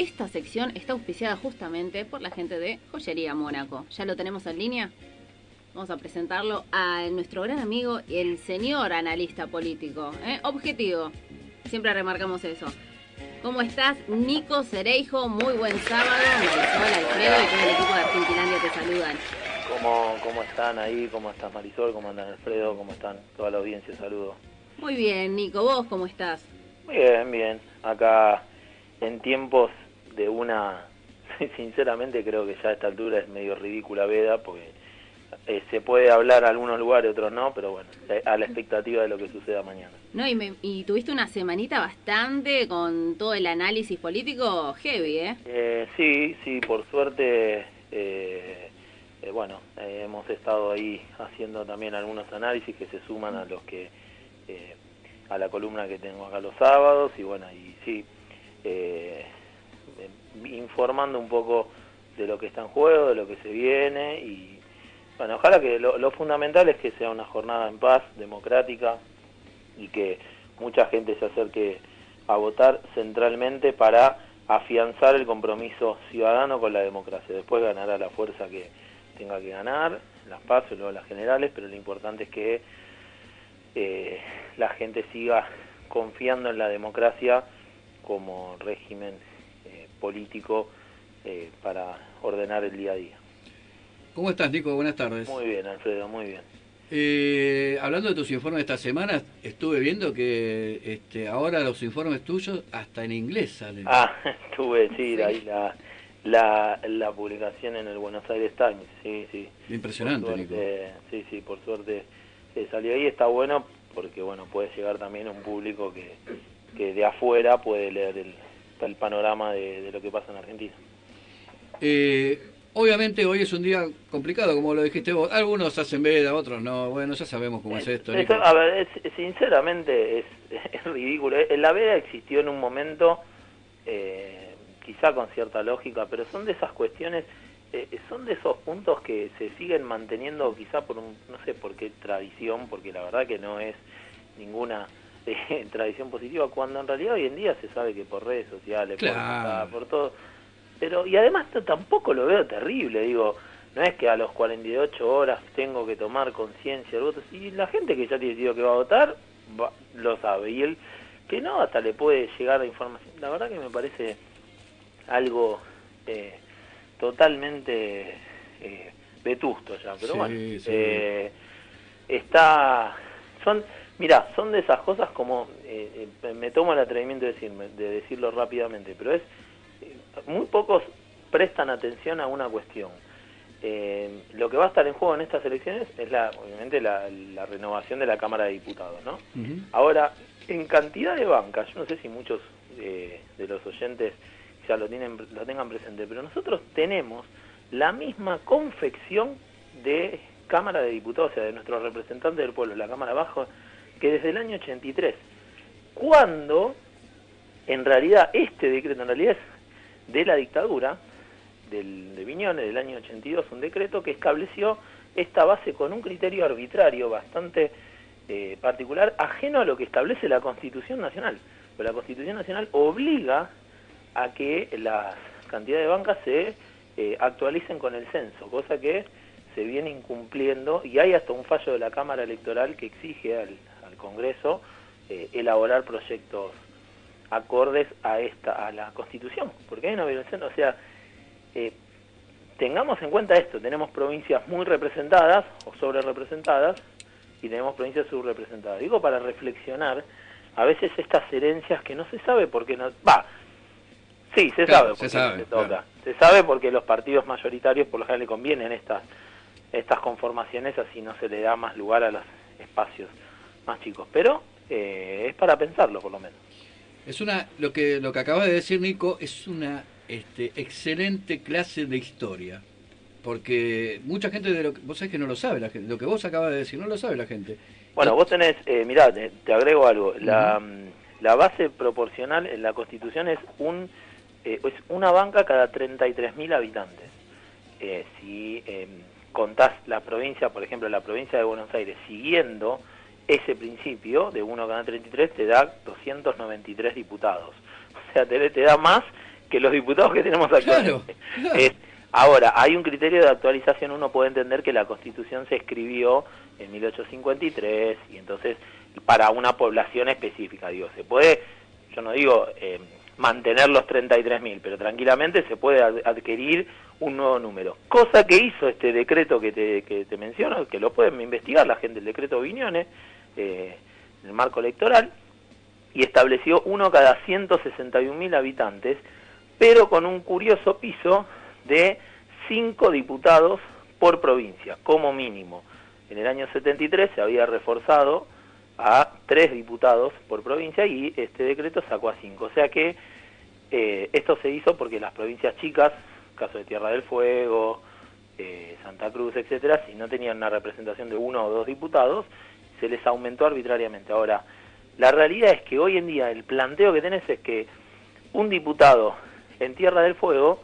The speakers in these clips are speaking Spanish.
esta sección está auspiciada justamente por la gente de Joyería Mónaco. ¿Ya lo tenemos en línea? Vamos a presentarlo a nuestro gran amigo, el señor analista político, objetivo. Siempre remarcamos eso. ¿Cómo estás, Nico Cereijo? Muy buen sábado. Marisol, Alfredo y todo el equipo de Argentilandia te saludan. ¿Cómo están ahí? ¿Cómo estás, Marisol? ¿Cómo andan, Alfredo? ¿Cómo están? Toda la audiencia, saludos. Muy bien, Nico. ¿Vos cómo estás? Bien. Acá en tiempos de una... Sinceramente creo que ya a esta altura es medio ridícula veda, porque se puede hablar a algunos lugares, otros no, pero bueno, a la expectativa de lo que suceda mañana. No, y tuviste una semanita bastante con todo el análisis político heavy, ¿eh? Sí, por suerte... hemos estado ahí haciendo también algunos análisis que se suman a los que a la columna que tengo acá los sábados informando un poco de lo que está en juego, de lo que se viene y bueno, ojalá que lo fundamental es que sea una jornada en paz, democrática y que mucha gente se acerque a votar centralmente para afianzar el compromiso ciudadano con la democracia. Después ganará la fuerza que tenga que ganar, las PASO y luego las generales, pero lo importante es que la gente siga confiando en la democracia como régimen político para ordenar el día a día. ¿Cómo estás, Nico? Buenas tardes. Muy bien, Alfredo, muy bien. Hablando de tus informes de esta semana, estuve viendo que ahora los informes tuyos hasta en inglés salen. Sí. Ahí la publicación en el Buenos Aires Times, sí. Impresionante, Nico. Sí, por suerte salió ahí, está bueno porque bueno puede llegar también a un público que de afuera puede leer el panorama de lo que pasa en Argentina. Obviamente hoy es un día complicado, como lo dijiste vos. Algunos hacen veda, otros no. Bueno, ya sabemos cómo es esto, Nico. A ver, sinceramente es ridículo. La veda existió en un momento, quizá con cierta lógica, pero son de esas cuestiones, son de esos puntos que se siguen manteniendo quizá por no sé por qué tradición, porque la verdad que no es ninguna tradición positiva, cuando en realidad hoy en día se sabe que por redes sociales, claro, por todo... Pero, y además tampoco lo veo terrible, digo, no es que a los 48 horas tengo que tomar conciencia del voto, y la gente que ya tiene decidido que va a votar, lo sabe, y el que no, hasta le puede llegar la información. La verdad que me parece algo totalmente vetusto ya, pero sí, bueno, sí. son de esas cosas como, me tomo el atrevimiento de decirlo rápidamente, pero muy pocos prestan atención a una cuestión. Lo que va a estar en juego en estas elecciones es obviamente la renovación de la Cámara de Diputados, ¿no? Uh-huh. Ahora, en cantidad de bancas, yo no sé si muchos de los oyentes ya lo tengan presente, pero nosotros tenemos la misma confección de Cámara de Diputados, o sea, de nuestros representantes del pueblo, la Cámara Baja, que desde el año 83, cuando en realidad este decreto en realidad es de la dictadura de Viñones del año 82, un decreto que estableció esta base con un criterio arbitrario bastante particular, ajeno a lo que establece la Constitución Nacional. Pero la Constitución Nacional obliga a que las cantidades de bancas se actualicen con el censo, cosa que se viene incumpliendo, y hay hasta un fallo de la Cámara Electoral que exige al Congreso elaborar proyectos acordes a la Constitución, porque hay una violación, o sea, tengamos en cuenta esto, tenemos provincias muy representadas o sobre representadas y tenemos provincias subrepresentadas. Digo para reflexionar, a veces estas herencias que no se sabe por qué no... Sí, se sabe por qué no se toca. Claro. Se sabe porque los partidos mayoritarios por lo general le convienen estas conformaciones, así no se le da más lugar a los espacios más chicos, pero es para pensarlo por lo menos. Es lo que acabas de decir, Nico, es una excelente clase de historia, porque mucha gente vos sabés que no lo sabe la gente, lo que vos acabas de decir no lo sabe la gente. Bueno, vos tenés, mirá, te agrego algo, la base proporcional en la Constitución es una banca cada 33.000 habitantes. Si contás la provincia, por ejemplo, la provincia de Buenos Aires, siguiendo ese principio de 1 cada 33, te da 293 diputados. O sea, te da más que los diputados que tenemos actualmente. Claro. Ahora, hay un criterio de actualización, uno puede entender que la Constitución se escribió en 1853 y entonces para una población específica, digo, se puede, yo no digo mantener los 33.000, pero tranquilamente se puede adquirir un nuevo número. Cosa que hizo este decreto que te menciono, que lo pueden investigar la gente, el decreto Viñones, en el marco electoral, y estableció uno cada 161.000 habitantes, pero con un curioso piso de 5 diputados por provincia, como mínimo. En el año 73 se había reforzado a 3 diputados por provincia y este decreto sacó a 5. O sea que esto se hizo porque las provincias chicas, caso de Tierra del Fuego, Santa Cruz, etcétera, si no tenían una representación de 1 o 2 diputados, se les aumentó arbitrariamente. Ahora, la realidad es que hoy en día el planteo que tenés es que un diputado en Tierra del Fuego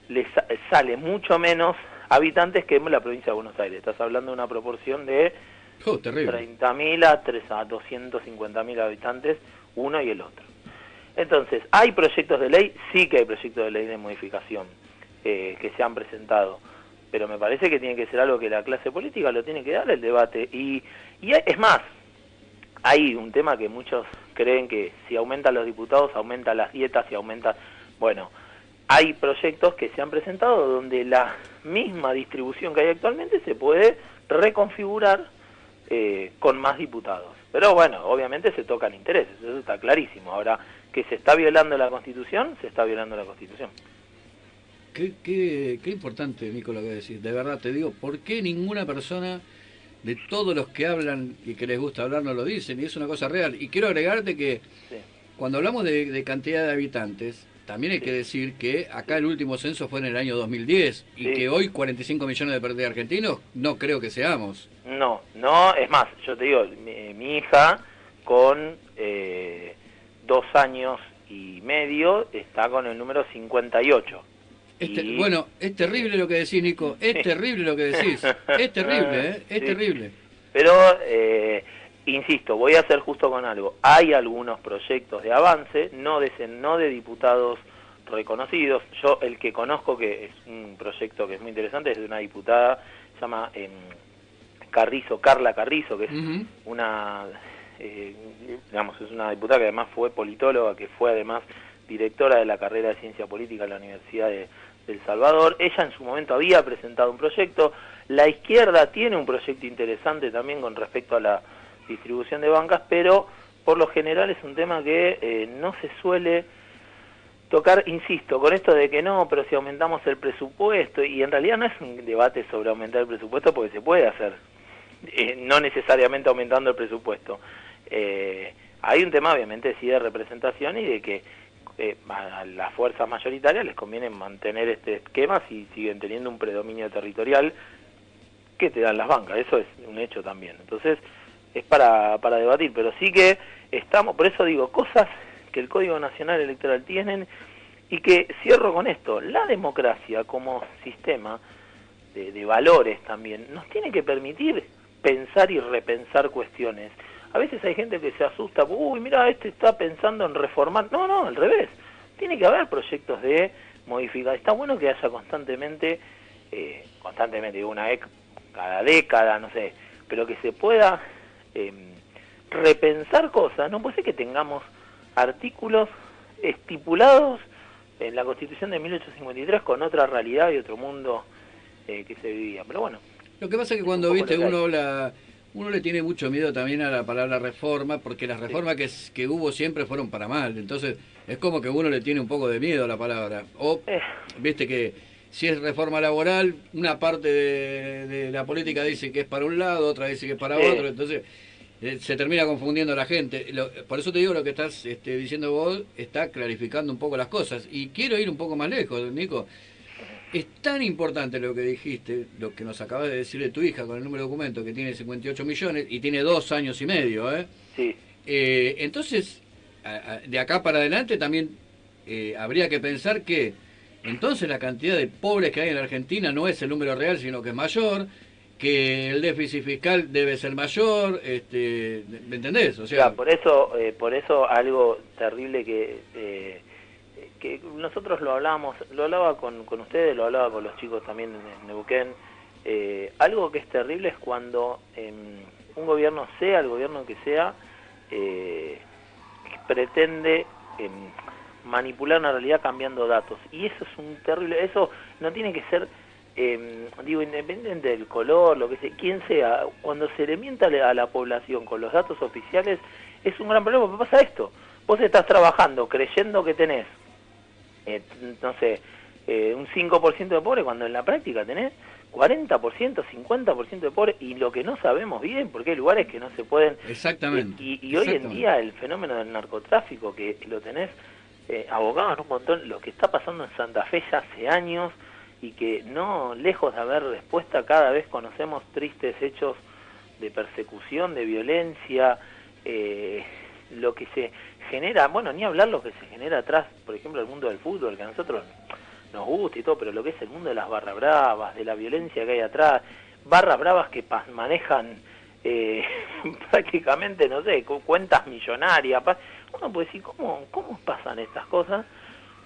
le sale mucho menos habitantes que en la provincia de Buenos Aires. Estás hablando de una proporción de 30.000 a 250.000 habitantes, uno y el otro. Entonces, ¿hay proyectos de ley? Sí que hay proyectos de ley de modificación que se han presentado, pero me parece que tiene que ser algo que la clase política lo tiene que dar el debate. Y es más, hay un tema que muchos creen que si aumentan los diputados, aumentan las dietas y aumenta... Bueno, hay proyectos que se han presentado donde la misma distribución que hay actualmente se puede reconfigurar con más diputados. Pero bueno, obviamente se tocan intereses, eso está clarísimo. Ahora, que se está violando la Constitución, se está violando la Constitución. Qué importante, Nico, lo que decís. De verdad te digo, ¿por qué ninguna persona de todos los que hablan y que les gusta hablar no lo dicen? Y es una cosa real. Y quiero agregarte que cuando hablamos de cantidad de habitantes, también hay que decir que acá el último censo fue en el año 2010 y que hoy 45 millones de argentinos no creo que seamos. No, es más, yo te digo, mi hija con 2 años y medio está con el número 58. Bueno, es terrible lo que decís, Nico, es terrible lo que decís, es terrible, es terrible. Pero, insisto, voy a ser justo con algo, hay algunos proyectos de avance, no de diputados reconocidos. Yo el que conozco, que es un proyecto que es muy interesante, es de una diputada, se llama Carla Carrizo, que es una, digamos, es una diputada que además fue politóloga, que fue además directora de la carrera de Ciencia Política en la Universidad de El Salvador. Ella en su momento había presentado un proyecto. La izquierda tiene un proyecto interesante también con respecto a la distribución de bancas, pero por lo general es un tema que no se suele tocar, insisto, con esto de que no, pero si aumentamos el presupuesto, y en realidad no es un debate sobre aumentar el presupuesto porque se puede hacer, no necesariamente aumentando el presupuesto. Hay un tema obviamente sí de representación y de que a las fuerzas mayoritarias les conviene mantener este esquema si siguen teniendo un predominio territorial que te dan las bancas, eso es un hecho también. Entonces es para debatir, pero sí que estamos, por eso digo, cosas que el Código Nacional Electoral tienen, y que cierro con esto, la democracia como sistema de valores también nos tiene que permitir pensar y repensar cuestiones. A veces hay gente que se asusta, uy, mira, este está pensando en reformar. No, al revés. Tiene que haber proyectos de modificar. Está bueno que haya constantemente, cada década, no sé, pero que se pueda repensar cosas. No puede ser que tengamos artículos estipulados en la Constitución de 1853 con otra realidad y otro mundo que se vivía. Pero bueno. Lo que pasa es que cuando, viste, uno le tiene mucho miedo también a la palabra reforma, porque las reformas que hubo siempre fueron para mal. Entonces, es como que uno le tiene un poco de miedo a la palabra. O, viste que si es reforma laboral, una parte de la política dice que es para un lado, otra dice que es para otro. Entonces, se termina confundiendo a la gente. Por eso te digo, lo que estás diciendo vos está clarificando un poco las cosas. Y quiero ir un poco más lejos, Nico. Es tan importante lo que dijiste, lo que nos acabas de decir de tu hija con el número de documento, que tiene 58 millones y tiene 2 años y medio, Sí. Entonces, de acá para adelante también habría que pensar que entonces la cantidad de pobres que hay en la Argentina no es el número real, sino que es mayor, que el déficit fiscal debe ser mayor, ¿me entendés? O sea, por eso algo terrible que que nosotros lo hablaba con ustedes, lo hablaba con los chicos también en Neuquén. Algo que es terrible es cuando un gobierno, sea el gobierno que sea, pretende manipular una realidad cambiando datos. Y eso es un terrible, eso no tiene que ser, independiente del color, lo que sea, quien sea, cuando se le mienta a la población con los datos oficiales, es un gran problema, porque pasa esto. Vos estás trabajando creyendo que tenés, no sé, un 5% de pobre, cuando en la práctica tenés 40%, 50% de pobre, y lo que no sabemos bien, porque hay lugares que no se pueden... Exactamente. Y hoy en día el fenómeno del narcotráfico, que lo tenés abogado en un montón, lo que está pasando en Santa Fe ya hace años, y que no, lejos de haber respuesta, cada vez conocemos tristes hechos de persecución, de violencia, lo que se genera, bueno, ni hablar lo que se genera atrás, por ejemplo, el mundo del fútbol, que a nosotros nos gusta y todo, pero lo que es el mundo de las barras bravas, de la violencia que hay atrás, barras bravas que manejan prácticamente, no sé, cuentas millonarias, uno puede decir, ¿cómo pasan estas cosas?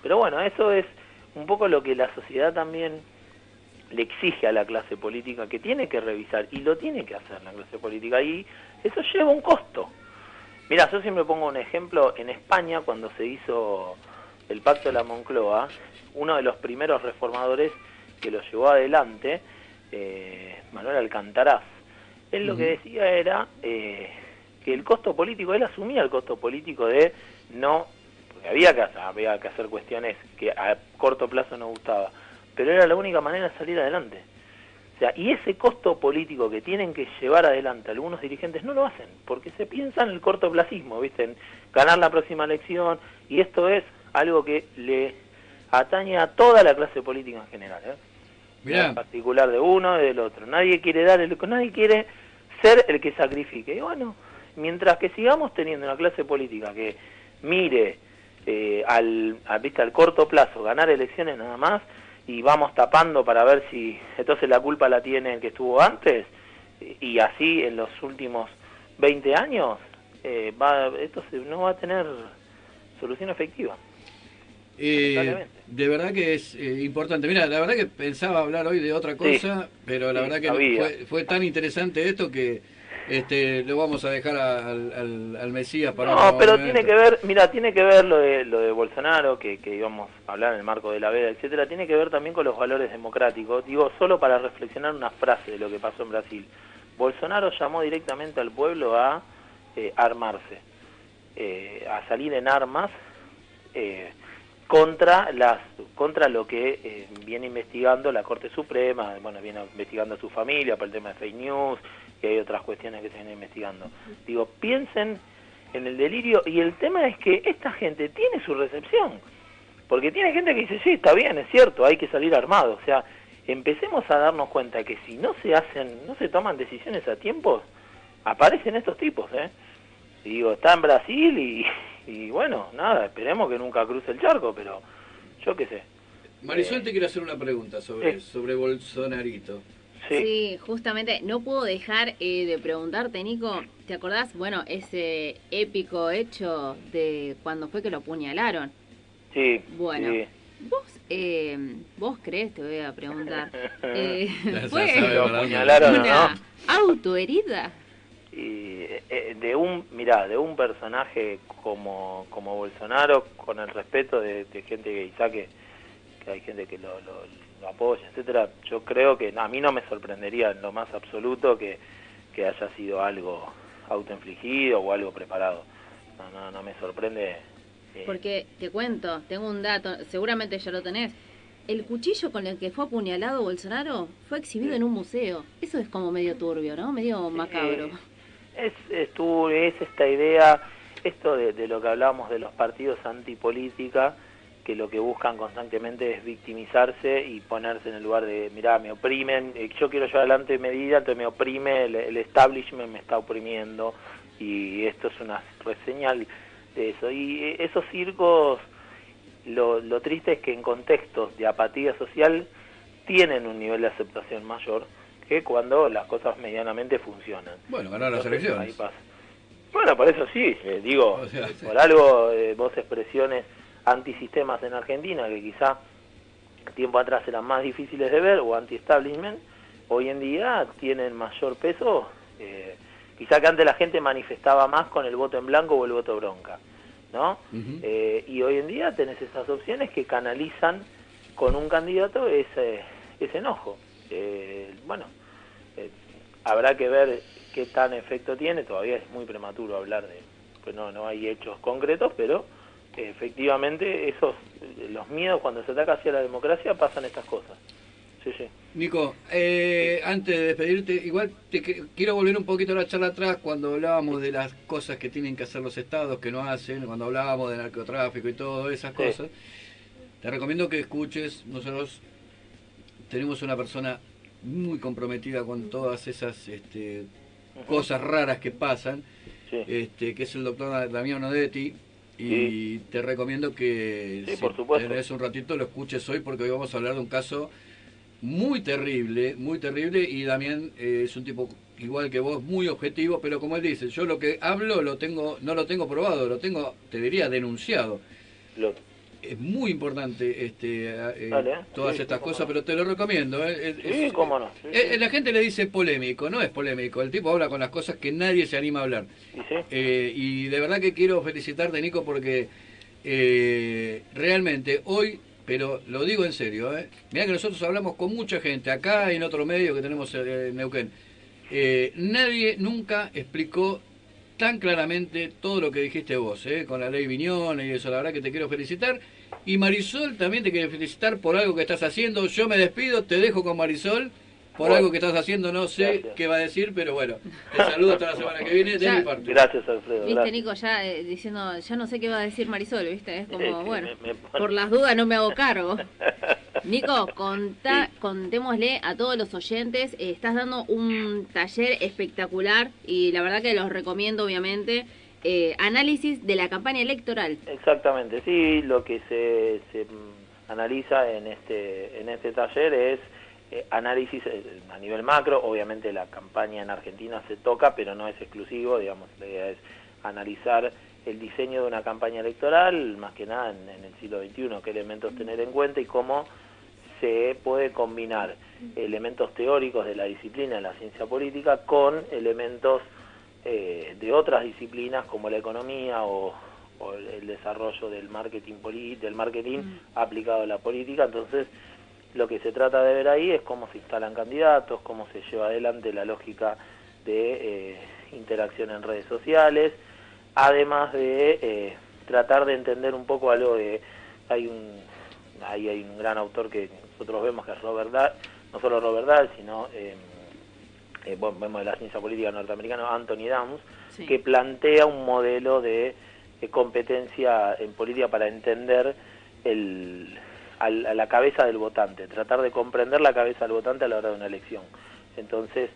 Pero bueno, eso es un poco lo que la sociedad también le exige a la clase política, que tiene que revisar, y lo tiene que hacer la clase política, y eso lleva un costo. Mirá, yo siempre pongo un ejemplo. En España, cuando se hizo el Pacto de la Moncloa, uno de los primeros reformadores que lo llevó adelante, Manuel Alcantarás, él lo que decía era que el costo político, él asumía el costo político de no, porque había que hacer cuestiones que a corto plazo no gustaba, pero era la única manera de salir adelante. O sea, y ese costo político que tienen que llevar adelante algunos dirigentes no lo hacen, porque se piensa en el cortoplacismo, ¿viste? En ganar la próxima elección, y esto es algo que le atañe a toda la clase política en general, Mirá. En particular de uno y del otro. Nadie quiere nadie quiere ser el que sacrifique. Y bueno, mientras que sigamos teniendo una clase política que mire al corto plazo, ganar elecciones nada más, y vamos tapando para ver si entonces la culpa la tiene el que estuvo antes, y así en los últimos 20 años, esto no va a tener solución efectiva. De verdad que es importante. Mira, la verdad que pensaba hablar hoy de otra cosa, pero la verdad que fue tan interesante esto que lo vamos a dejar al Mesías para... No, pero tiene que ver, mira, tiene que ver lo de Bolsonaro, que íbamos a hablar en el marco de la veda, etcétera, tiene que ver también con los valores democráticos. Digo, solo para reflexionar una frase de lo que pasó en Brasil. Bolsonaro llamó directamente al pueblo a armarse, a salir en armas, contra lo que viene investigando la Corte Suprema, bueno, viene investigando a su familia por el tema de fake news, y hay otras cuestiones que se vienen investigando. Digo, piensen en el delirio, y el tema es que esta gente tiene su recepción, porque tiene gente que dice, sí, está bien, es cierto, hay que salir armado. O sea, empecemos a darnos cuenta que si no se toman decisiones a tiempo, aparecen estos tipos, Y digo, está en Brasil y bueno, nada, esperemos que nunca cruce el charco, pero yo qué sé. Marisol, te quiero hacer una pregunta sobre Bolsonarito. Sí, justamente, no puedo dejar de preguntarte, Nico, ¿te acordás, bueno, ese épico hecho de cuando fue que lo apuñalaron? Sí. Bueno, sí. ¿Vos crees, te voy a preguntar, fue lo apuñalaron, una ¿no? autoherida? Y de un personaje como Bolsonaro, con el respeto de gente que quizá que hay gente que lo apoya, etcétera, yo creo que a mí no me sorprendería en lo más absoluto que haya sido algo autoinfligido o algo preparado. No me sorprende. Porque te cuento, tengo un dato, seguramente ya lo tenés. El cuchillo con el que fue apuñalado Bolsonaro fue exhibido en un museo. Eso es como medio turbio, ¿no? Medio macabro. Es esta idea, esto de lo que hablábamos de los partidos antipolítica, que lo que buscan constantemente es victimizarse y ponerse en el lugar de, mirá, me oprimen, yo quiero llevar adelante medidas, entonces me oprime, el establishment me está oprimiendo, y esto es una señal de eso. Y esos circos, lo triste es que en contextos de apatía social tienen un nivel de aceptación mayor que cuando las cosas medianamente funcionan. Bueno, ganar las elecciones. Ahí pasa. Bueno, por eso sí, digo, o sea, sí. Por algo vos expresiones antisistemas en Argentina, que quizá tiempo atrás eran más difíciles de ver, o anti-establishment, hoy en día tienen mayor peso. Quizá que antes la gente manifestaba más con el voto en blanco o el voto bronca, ¿no? Y hoy en día tenés esas opciones que canalizan con un candidato ese enojo. Bueno, habrá que ver qué tan efecto tiene, todavía es muy prematuro hablar de, pues no hay hechos concretos, pero efectivamente los miedos cuando se ataca hacia la democracia pasan estas cosas. Sí, sí. Nico, antes de despedirte, igual quiero volver un poquito a la charla atrás cuando hablábamos de las cosas que tienen que hacer los estados, que no hacen, cuando hablábamos de narcotráfico y todas esas cosas. Te recomiendo que escuches, nosotros tenemos una persona muy comprometida con todas esas cosas raras que pasan, que es el doctor Damiano Detti, y te recomiendo que si tenés un ratito lo escuches hoy, porque hoy vamos a hablar de un caso muy terrible, y Damián es un tipo igual que vos, muy objetivo, pero como él dice, yo lo que hablo no lo tengo probado, lo tengo, te diría, denunciado. Es muy importante todas estas cosas, pero te lo recomiendo. Cómo no. La gente le dice polémico, no es polémico, el tipo habla con las cosas que nadie se anima a hablar. Y de verdad que quiero felicitarte, Nico, porque realmente hoy, pero lo digo en serio, mirá que nosotros hablamos con mucha gente, acá y en otro medio que tenemos en Neuquén, nadie nunca explicó tan claramente todo lo que dijiste vos, con la ley Viñones y eso, la verdad que te quiero felicitar. Y Marisol, también te quiero felicitar por algo que estás haciendo. Yo me despido, te dejo con Marisol por algo que estás haciendo, no sé qué va a decir, pero bueno, te saludo hasta la semana que viene de mi parte. Gracias, Alfredo. Viste, Nico, ya diciendo, ya no sé qué va a decir Marisol, viste, es como, bueno, por las dudas no me hago cargo. Nico, contémosle a todos los oyentes, estás dando un taller espectacular y la verdad que los recomiendo, obviamente, análisis de la campaña electoral. Exactamente, sí, lo que se analiza en este taller es análisis a nivel macro. Obviamente la campaña en Argentina se toca, pero no es exclusivo, digamos, la idea es analizar el diseño de una campaña electoral, más que nada en el siglo XXI, qué elementos tener en cuenta y cómo se puede combinar elementos teóricos de la disciplina de la ciencia política con elementos de otras disciplinas como la economía o el desarrollo del marketing aplicado a la política. Entonces, lo que se trata de ver ahí es cómo se instalan candidatos, cómo se lleva adelante la lógica de interacción en redes sociales, además de tratar de entender un poco algo de... Hay un gran autor que nosotros vemos que es Robert Dahl, no solo Robert Dahl, sino vemos de la ciencia política norteamericana, Anthony Downs, que plantea un modelo de competencia en política para entender a la cabeza del votante, tratar de comprender la cabeza del votante a la hora de una elección. Entonces,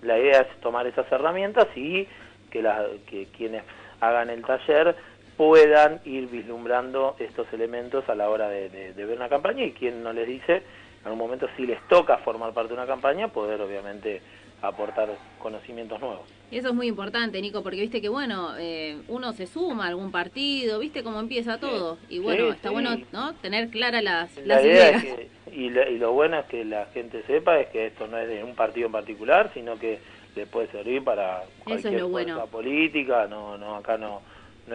la idea es tomar esas herramientas y que quienes hagan el taller puedan ir vislumbrando estos elementos a la hora de ver una campaña, y quien no les dice, en algún momento si les toca formar parte de una campaña, poder obviamente aportar conocimientos nuevos. Y eso es muy importante, Nico, porque viste que bueno, uno se suma a algún partido, viste cómo empieza todo, y bueno, está bueno, ¿no?, tener claras las ideas. Y lo bueno es que la gente sepa es que esto no es de un partido en particular, sino que le puede servir para cualquier fuerza política. Acá no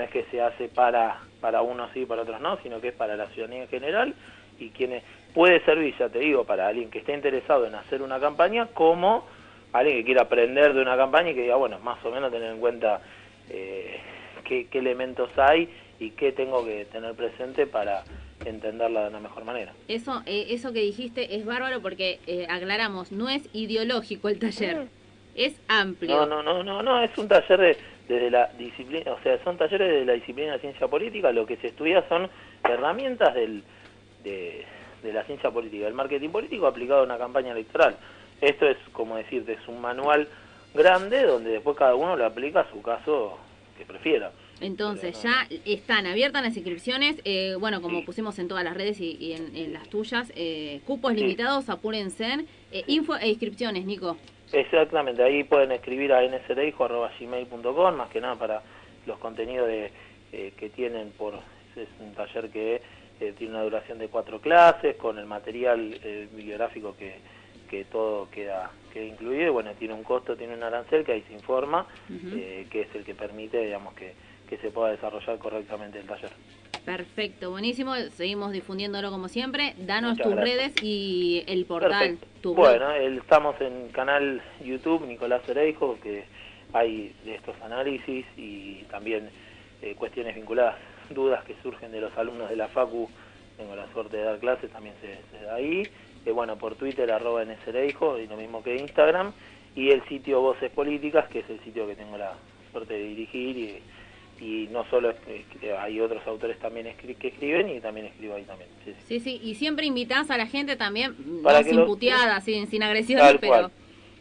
es que se hace para unos sí, para otros no, sino que es para la ciudadanía en general, y quienes puede servir, ya te digo, para alguien que esté interesado en hacer una campaña, como alguien que quiera aprender de una campaña y que diga, bueno, más o menos tener en cuenta qué elementos hay y qué tengo que tener presente para entenderla de una mejor manera. Eso que dijiste es bárbaro, porque aclaramos, no es ideológico el taller, es amplio. No, es un taller desde la disciplina, o sea, son talleres de la disciplina de ciencia política. Lo que se estudia son herramientas de la ciencia política, del marketing político aplicado a una campaña electoral. Esto es, como decirte, es un manual grande donde después cada uno lo aplica a su caso que prefiera. Entonces, ya están abiertas las inscripciones, bueno, como pusimos en todas las redes y en las tuyas, cupos limitados, apúrense, info e inscripciones, Nico. Exactamente, ahí pueden escribir a nsleijo@gmail.com, más que nada para los contenidos que tienen por Es un taller que tiene una duración de 4 clases, con el material bibliográfico que todo queda incluido, y bueno, tiene un costo, tiene un arancel que ahí se informa, que es el que permite, digamos, que se pueda desarrollar correctamente el taller. Perfecto, buenísimo, seguimos difundiéndolo como siempre. Danos Muchas tus gracias. redes y el portal, tu blog. Bueno, estamos en canal YouTube Nicolás Ereijo, que hay de estos análisis y también cuestiones vinculadas, dudas que surgen de los alumnos de la Facu. Tengo la suerte de dar clases, también se da ahí. Bueno, por Twitter, @nsereijo, y lo mismo que Instagram. Y el sitio Voces Políticas, que es el sitio que tengo la suerte de dirigir, y no solo hay otros autores también que escriben, y también escribo ahí también. Sí, y siempre invitás a la gente también, para no que sin puteadas, sin agresiones, tal pero cual,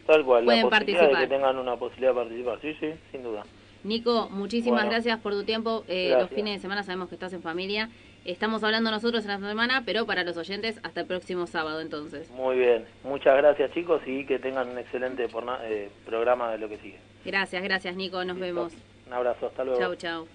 tal cual, pueden la posibilidad participar. de que tengan una posibilidad de participar, sí, sin duda. Nico, muchísimas gracias por tu tiempo. Los fines de semana sabemos que estás en familia. Estamos hablando nosotros en la semana, pero para los oyentes hasta el próximo sábado entonces. Muy bien, muchas gracias chicos, y que tengan un excelente programa de lo que sigue. Gracias Nico, nos vemos. Un abrazo, hasta luego. Chau.